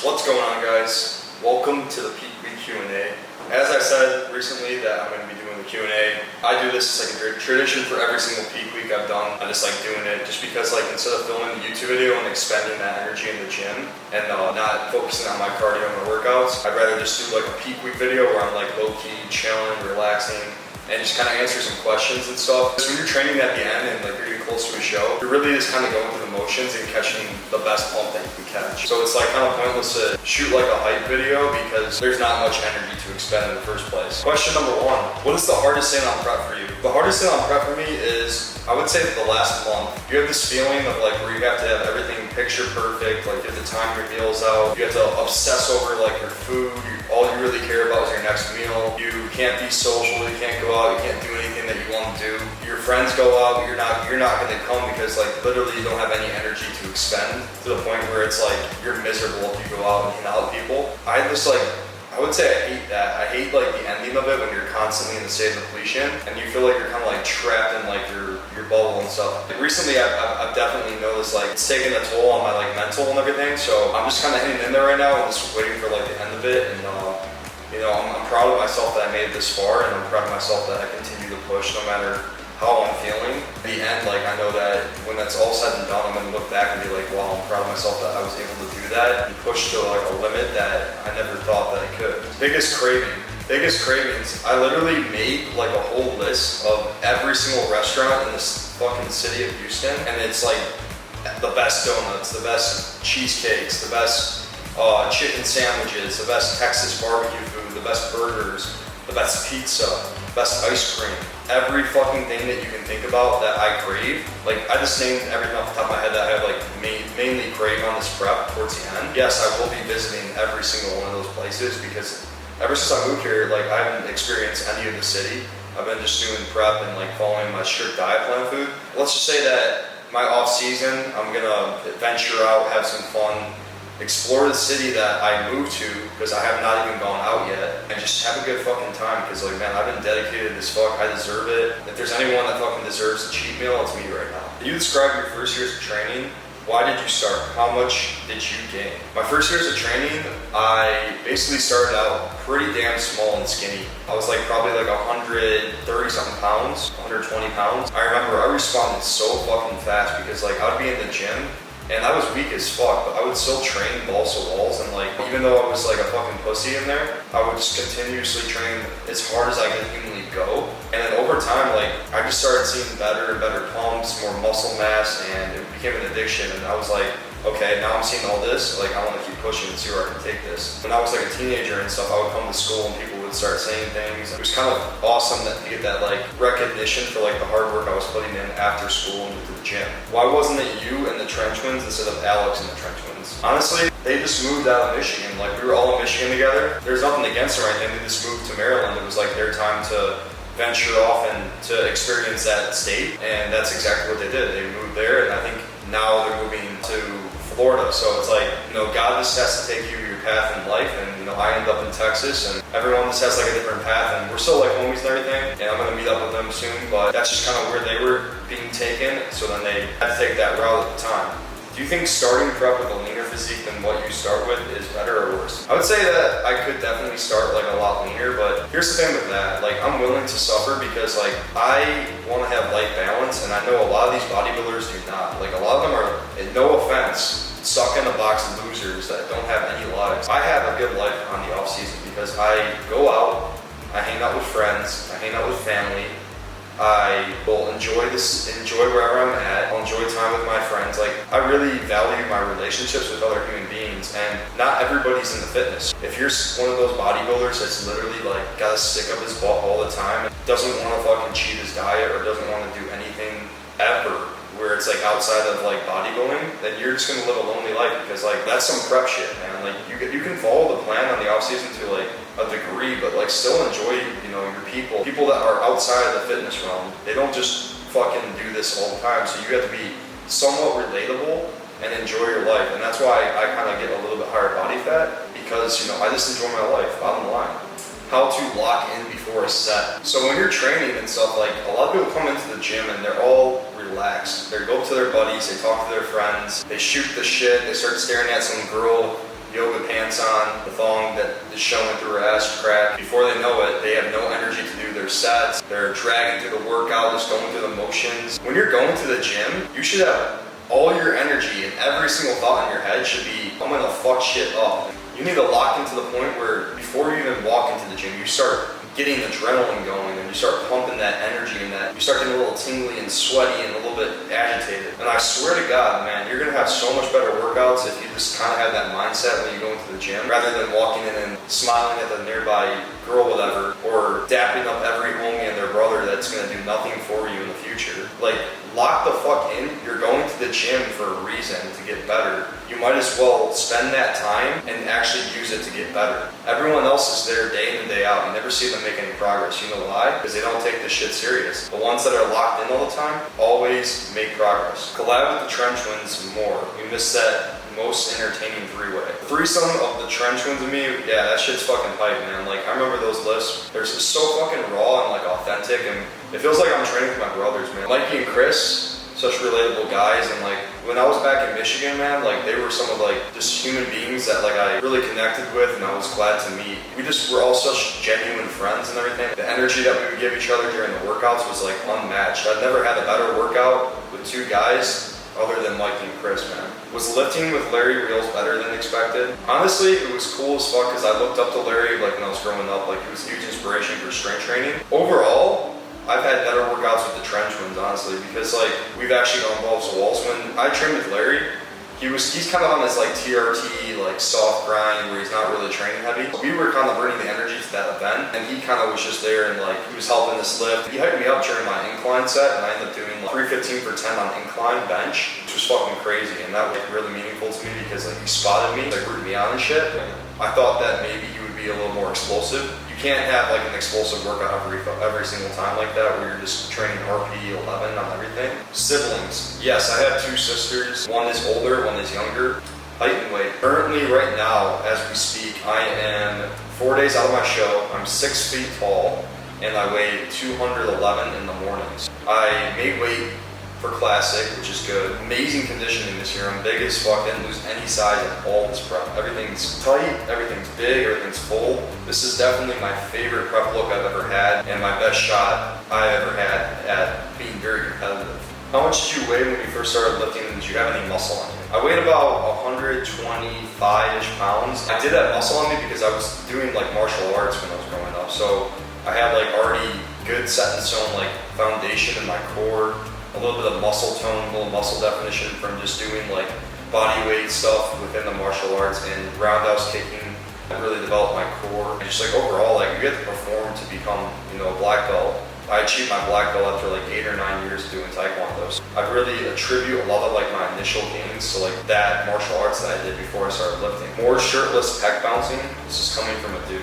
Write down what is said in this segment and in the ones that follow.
What's going on, guys? Welcome to the Peak Week Q&A. As I said recently that I'm going to be doing the Q&A, I do this as like a tradition for every single Peak Week I've done. I just like doing it just because like instead of filming the YouTube video and expending that energy in the gym and not focusing on my cardio and my workouts, I'd rather just do like a Peak Week video where I'm like low-key, chilling, relaxing, and just kind of answer some questions and stuff. Because when you're training at the end and like you're getting close to a show, you're really just kind of going through the motions and catching the best pump that you can catch. So it's like kind of pointless to shoot like a hype video because there's not much energy to expend in the first place. Question number one, what is the hardest thing on prep for you? The hardest thing on prep for me is, I would say the last month. You have this feeling of like where you have to have everything picture perfect, like you have to time your meals out, you have to obsess over like your food, all you really care about is your next meal. You can't be social, you can't go out, you can't do anything that you want to do. Your friends go out, you're not going to come because like literally you don't have any energy to expend, to the point where it's like you're miserable if you go out and hang out with people. I would say I hate that. I hate like the ending of it when you're constantly in the state of depletion and you feel like you're kind of like trapped in like your bubble and stuff. Like recently I've definitely noticed like it's taking a toll on my like mental and everything, so I'm just kind of hanging in there right now and just waiting for like the end of it. And you know, I'm proud of myself that I made it this far, and I'm proud of myself that I continue to push no matter how I'm feeling. In the end, like I know that when that's all said and done, I'm gonna look back and be like, wow, I'm proud of myself that I was able to do that and push to like a limit that I never thought that I could. Biggest cravings. I literally made like a whole list of every single restaurant in this fucking city of Houston, and it's like the best donuts, the best cheesecakes, the best chicken sandwiches, the best Texas barbecue food, the best burgers, the best pizza, best ice cream. Every fucking thing that you can think about that I crave. Like I just named everything off the top of my head that I have like mainly crave on this prep towards the end. Yes, I will be visiting every single one of those places because ever since I moved here, like I haven't experienced any of the city. I've been just doing prep and like following my strict diet plan food. Let's just say that my off season, I'm gonna venture out, have some fun, explore the city that I moved to because I have not even gone out yet, and just have a good fucking time because like man, I've been dedicated as fuck. I deserve it. If there's anyone that fucking deserves a cheat meal, it's me right now. You describe your first years of training. Why did you start? How much did you gain? My first years of training, I basically started out pretty damn small and skinny. I was like probably like 130 something pounds, 120 pounds. I remember I responded so fucking fast because like I'd be in the gym and I was weak as fuck, but I would still train balls to walls, and like even though I was like a fucking pussy in there, I would just continuously train as hard as I could humanly go. And then over time, like I just started seeing better and better pumps, more muscle mass, and it became an addiction. And I was like, okay, now I'm seeing all this, like I want to keep pushing and see where I can take this. When I was like a teenager and stuff, I would come to school and people would start saying things. It was kind of awesome to get that like recognition for like the hard work I was putting in after school and into the gym. Why wasn't it you and the Trench Twins instead of Alex and the Trench Twins? Honestly, they just moved out of Michigan. Like we were all in Michigan together. There's nothing against them or anything. They just moved to Maryland. It was like their time to venture off and to experience that state, and that's exactly what they did. They moved there, and I think now they're moving to Florida. So it's like, you know, God just has to take you your path in life, and you know, I ended up in Texas, and everyone just has like a different path, and we're still like homies and everything, and I'm gonna meet up with them soon, but that's just kind of where they were being taken, so then they had to take that route at the time. Do you think starting prep with a leaner physique than what you start with is better or worse? I would say that I could definitely start like a lot leaner, but here's the thing with that, like I'm willing to suffer because like I want to have life balance, and I know a lot of these bodybuilders do not. Like a lot of them are, and no offense, stuck in a box of losers that don't have any lives. I have a good life on the off season because I go out, I hang out with friends, I hang out with family, I will enjoy wherever I'm at. I'll enjoy time with my friends. Like I really value my relationships with other human beings, and not everybody's into fitness. If you're one of those bodybuilders that's literally like got to stick up his butt all the time, doesn't want to fucking cheat his diet or doesn't want to do anything ever where it's like outside of like bodybuilding, then you're just gonna live a lonely life because like that's some prep shit, man. Like you can follow the plan on the off season to like a degree, but like still enjoy, you know, your people that are outside of the fitness realm. They don't just fucking do this all the time, so you have to be somewhat relatable and enjoy your life. And that's why I kind of get a little bit higher body fat because, you know, I just enjoy my life, bottom line. How to lock in before a set. So when you're training and stuff, like a lot of people come into the gym and they're all relaxed. They go up to their buddies, they talk to their friends, they shoot the shit, they start staring at some girl yoga pants pants on, the thong that is showing through her ass crack. Before they know it, they have no energy to do their sets. They're dragging through the workout, just going through the motions. When you're going to the gym, you should have all your energy and every single thought in your head should be, I'm gonna fuck shit up. You need to lock into the point where before you even walk into the gym, you start getting adrenaline going and you start pumping that energy and that you start getting a little tingly and sweaty and a little bit agitated. And I swear to God, man, you're gonna have so much better workouts if you just kind of have that mindset when you go into the gym, rather than walking in and smiling at the nearby girl, whatever, or dapping up every homie and their brother that's gonna do nothing for you in the future. Like, lock the fuck in. You're going to the gym for a reason, to get better. You might as well spend that time and actually use it to get better. Everyone else is there day in and day out. You never see them make any progress. You know why? Because they don't take this shit serious. The ones that are locked in all the time always make progress. Collab with the Trench Winds more. We missed that most entertaining three-way. The threesome of the Trench Winds and me, yeah, that shit's fucking hype, man. Like, I remember those lifts. They're just so fucking raw and like authentic, and it feels like I'm training with my brothers, man. Mikey and Chris, such relatable guys, and like when I was back in Michigan, man, like they were some of like just human beings that like I really connected with and I was glad to meet. We just were all such genuine friends and everything. The energy that we would give each other during the workouts was like unmatched. I've never had a better workout with two guys other than Mikey and Chris, man. Was lifting with Larry Reels better than expected? Honestly, it was cool as fuck because I looked up to Larry like when I was growing up. Like, he was a huge inspiration for strength training. Overall, I've had better workouts with the Trench Winds, honestly, because like we've actually gone balls to walls. When I trained with Larry, he's kind of on this like TRT, like soft grind where he's not really training heavy. We were kind of bringing the energy to that event, and he kind of was just there and like he was helping us lift. He hyped me up during my incline set, and I ended up doing like 315 for 10 on incline bench, which was fucking crazy, and that was like really meaningful to me because like he spotted me, like rooted me on and shit. I thought that maybe he would be a little more explosive. You can't have like an explosive workout every single time like that where you're just training RP 11 on everything. Siblings. Yes, I have two sisters. One is older, one is younger. Height and weight. Currently, right now, as we speak, I am 4 days out of my show. I'm 6 feet tall and I weigh 211 in the mornings. I made weight for Classic, which is good. Amazing conditioning this year. I'm big as fuck. Didn't lose any size in all this prep. Everything's tight, everything's big, everything's full. This is definitely my favorite prep look I've ever had and my best shot I've ever had at being very competitive. How much did you weigh when you first started lifting, and did you have any muscle on you? I weighed about 125-ish pounds. I did have muscle on me because I was doing like martial arts when I was growing up. So I had like already good set in stone like foundation in my core, a little bit of muscle tone, a little muscle definition from just doing like body weight stuff within the martial arts and roundhouse kicking. I really developed my core. And just like overall, like you get to perform to become, you know, a black belt. I achieved my black belt after like 8 or 9 years doing taekwondo. So I really attribute a lot of like my initial gains to like that martial arts that I did before I started lifting. More shirtless pec bouncing. This is coming from a dude.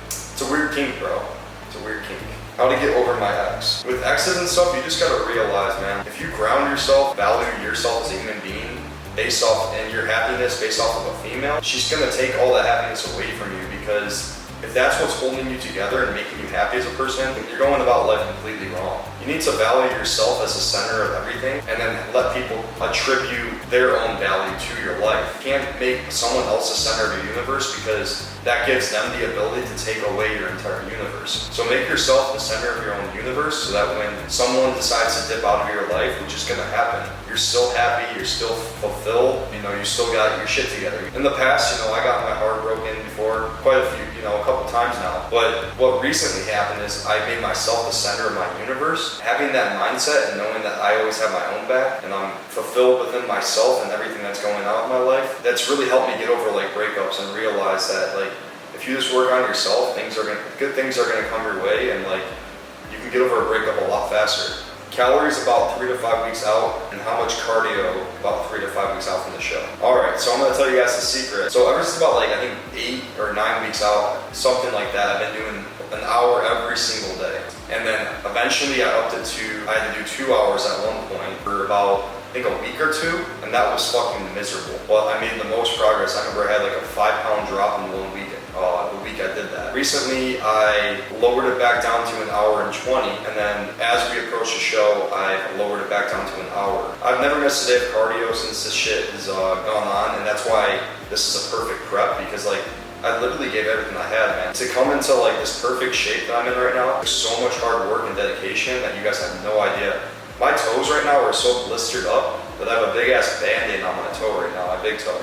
It's a weird kink, bro. It's a weird kink. How to get over my ex. With exes and stuff, you just gotta realize, man, if you ground yourself, value yourself as a human being, based off, and your happiness based off of a female, she's gonna take all that happiness away from you, because if that's what's holding you together and making you happy as a person, you're going about life completely wrong. You need to value yourself as the center of everything, and then let people attribute their own value to your life. You can't make someone else the center of your universe, because that gives them the ability to take away your entire universe. So make yourself the center of your own universe, so that when someone decides to dip out of your life, which is gonna happen, you're still happy, you're still fulfilled, you know, you still got your shit together. In the past, you know, I got my heart broken before, quite a few, you know, a couple times now. But what recently happened is I made myself the center of my universe. Having that mindset and knowing that I always have my own back and I'm fulfilled within myself and everything that's going on in my life, that's really helped me get over like breakups and realize that like, if you just work on yourself, good things are gonna come your way, and like, you can get over a breakup a lot faster. Calories about 3 to 5 weeks out, and how much cardio about 3 to 5 weeks out from the show. Alright, so I'm gonna tell you guys the secret. So ever since about like, I think 8 or 9 weeks out, something like that, I've been doing an hour every single day. And then eventually I upped it to, I had to do 2 hours at one point for about, I think a week or two, and that was fucking miserable. But I made the most progress. I remember I had like a 5-pound drop in 1 weekend. the week I did that. Recently, I lowered it back down to an hour and 20, and then as we approach the show, I lowered it back down to an hour. I've never missed a day of cardio since this shit has gone on, and that's why this is a perfect prep, because like, I literally gave everything I had, man. To come into like this perfect shape that I'm in right now, there's so much hard work and dedication that you guys have no idea. My toes right now are so blistered up that I have a big ass band-aid on my toe right now, my big toe.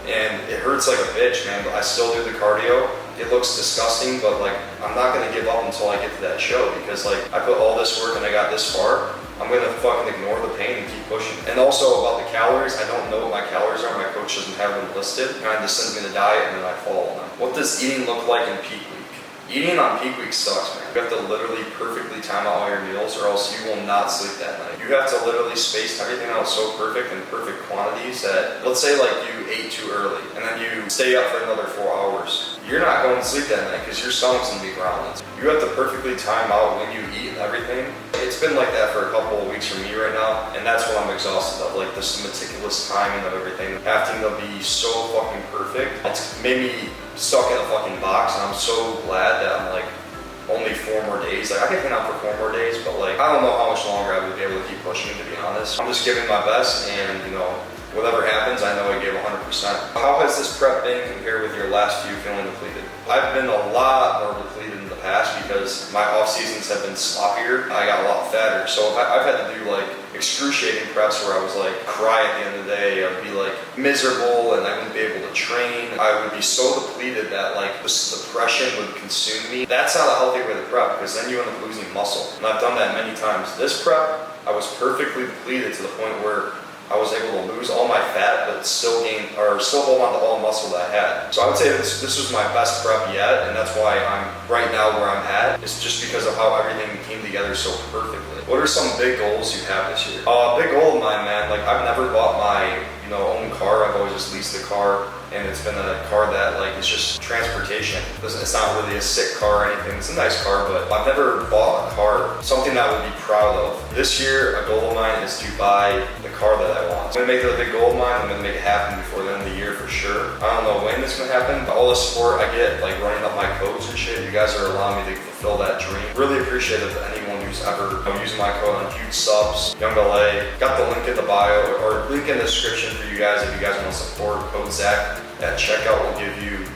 And it hurts like a bitch, man, but I still do the cardio. It looks disgusting, but like, I'm not gonna give up until I get to that show, because like, I put all this work and I got this far. I'm gonna fucking ignore the pain and keep pushing. And also about the calories, I don't know what my calories are. My coach doesn't have them listed. He kind of just sends me the diet and then I follow them. What does eating look like in peak week? Eating on peak week sucks, man. You have to literally perfectly time out all your meals or else you will not sleep that night. You have to literally space everything out so perfect in perfect quantities that, let's say like you ate too early and then you stay up for another 4 hours. You're not going to sleep that night because your stomach's gonna be growling. You have to perfectly time out when you eat and everything. It's been like that for a couple of weeks for me right now, and that's what I'm exhausted of, like this meticulous timing of everything, having to be so fucking perfect. It's made me stuck in a fucking box, and I'm so glad that I'm like only 4 more days. Like I can hang out for 4 more days, but like I don't know how much longer I would be able to keep pushing, to be honest. I'm just giving my best, and you know, whatever happens, I know I gave 100%. How has this prep been compared with your last few feeling depleted? I've been a lot more depleted in the past because my off seasons have been sloppier. I got a lot fatter, so I've had to do like excruciating preps where I was like cry at the end of the day. I'd be like miserable and I wouldn't be able to train. I would be so depleted that like this depression would consume me. That's not a healthy way to prep, because then you end up losing muscle. And I've done that many times. This prep, I was perfectly depleted to the point where I was able to lose all my fat, but still hold on to all the muscle that I had. So I would say this was my best prep yet, and that's why I'm right now where I'm at. It's just because of how everything came together so perfectly. What are some big goals you have this year? Big goal of mine, man. Like I've never bought my own car. I've always just leased the car, and it's been a car that like it's just transportation. It's not really a sick car or anything. It's a nice car, but I've never bought a car, something that I would be proud of. This year, a goal of mine is to buy the car that I want. I'm gonna make it a big goal of mine. I'm gonna make it happen before the end of the year for sure. I don't know when it's gonna happen, but all the support I get, like running up my codes and shit, you guys are allowing me to fulfill that dream. Really appreciate it to anyone who's ever using my code on huge subs, Young LA. Got the link in the bio or link in the description for you guys if you guys want to support. Code Zach at checkout will give you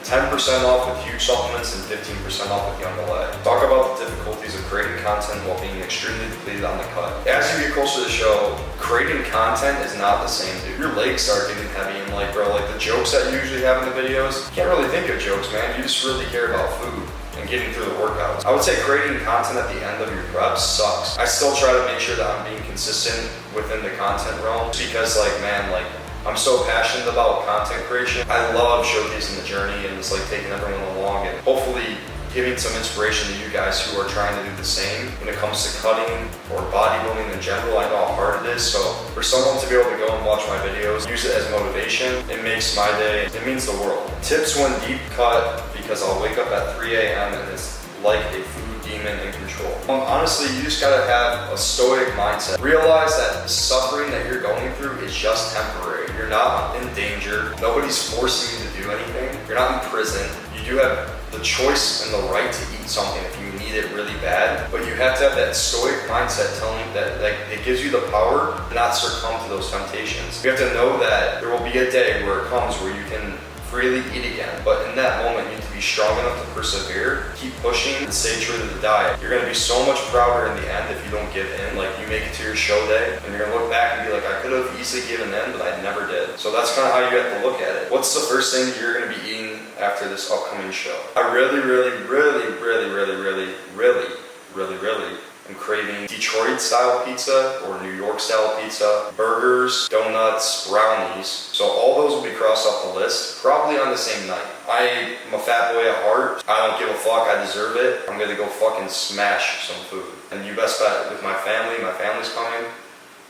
10% off with huge supplements and 15% off with Young LA. Talk about the difficulties of creating content while being extremely depleted on the cut. As you get closer to the show, creating content is not the same, dude. Your legs start getting heavy and like, bro, like the jokes that you usually have in the videos, you can't really think of jokes, man. You just really care about food and getting through the workouts. I would say creating content at the end of your preps sucks. I still try to make sure that I'm being consistent within the content realm because like, man, like I'm so passionate about content creation. I love showcasing the journey and just like taking everyone along and hopefully giving some inspiration to you guys who are trying to do the same when it comes to cutting or bodybuilding in general. I know how hard it is, so for someone to be able to go and watch my videos, use it as motivation, it makes my day, it means the world. Tips when deep cut, because I'll wake up at 3 a.m. and it's like a food demon in control. Honestly, you just gotta have a stoic mindset. Realize that the suffering that you're going through is just temporary. You're not in danger. Nobody's forcing you to do anything. You're not in prison. You do have the choice and the right to eat something if you need it really bad, but you have to have that stoic mindset telling you that like, it gives you the power to not succumb to those temptations. You have to know that there will be a day where it comes where you can freely eat again, but in that moment you need to be strong enough to persevere, keep pushing, and stay true to the diet. You're gonna be so much prouder in the end if you don't give in. Like you make it to your show day, and you're gonna look back and be like, I could have easily given in, but I never did. So that's kind of how you have to look at it. What's the first thing you're gonna be eating after this upcoming show? I really am craving Detroit style pizza or New York style pizza, burgers, donuts, brownies. So all those will be crossed off the list, probably on the same night. I am a fat boy at heart. I don't give a fuck, I deserve it. I'm gonna go fucking smash some food. And you best bet with my family's coming.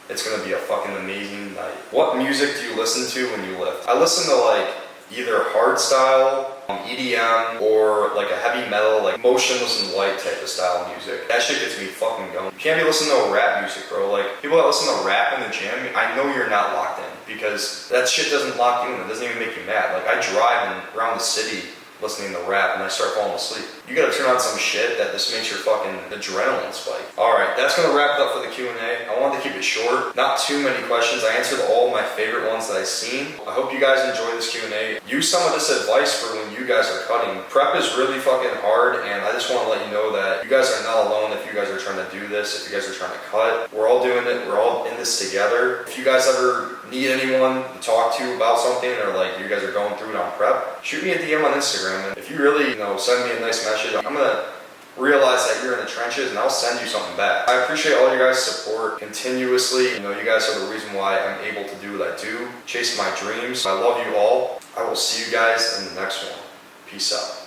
It's gonna be a fucking amazing night. What music do you listen to when you lift? I listen to like either hard style, EDM, or like a heavy metal, like motionless and light type of style music. That shit gets me fucking going. You can't be listening to rap music, bro. Like people that listen to rap in the gym, I know you're not locked in because that shit doesn't lock you in. It doesn't even make you mad. Like I drive around the city listening to rap and I start falling asleep. You gotta turn on some shit that just makes your fucking adrenaline spike. Alright, that's gonna wrap it up for the Q&A. I wanted to keep it short, not too many questions. I answered all my favorite ones that I've seen. I hope you guys enjoy this Q&A. Use some of this advice for when you guys are cutting. Prep is really fucking hard, and I just want to let you know that you guys are not alone if you guys are trying to do this, if you guys are trying to cut. We're all doing it, we're all in this together. If you guys ever need anyone to talk to about something, or like you guys are going through it on prep, shoot me a DM on Instagram. And if you really, send me a nice message, I'm gonna realize that you're in the trenches and I'll send you something back. I appreciate all your guys' support continuously. You guys are the reason why I'm able to do what I do, chase my dreams. I love you all. I will see you guys in the next one. Peace out.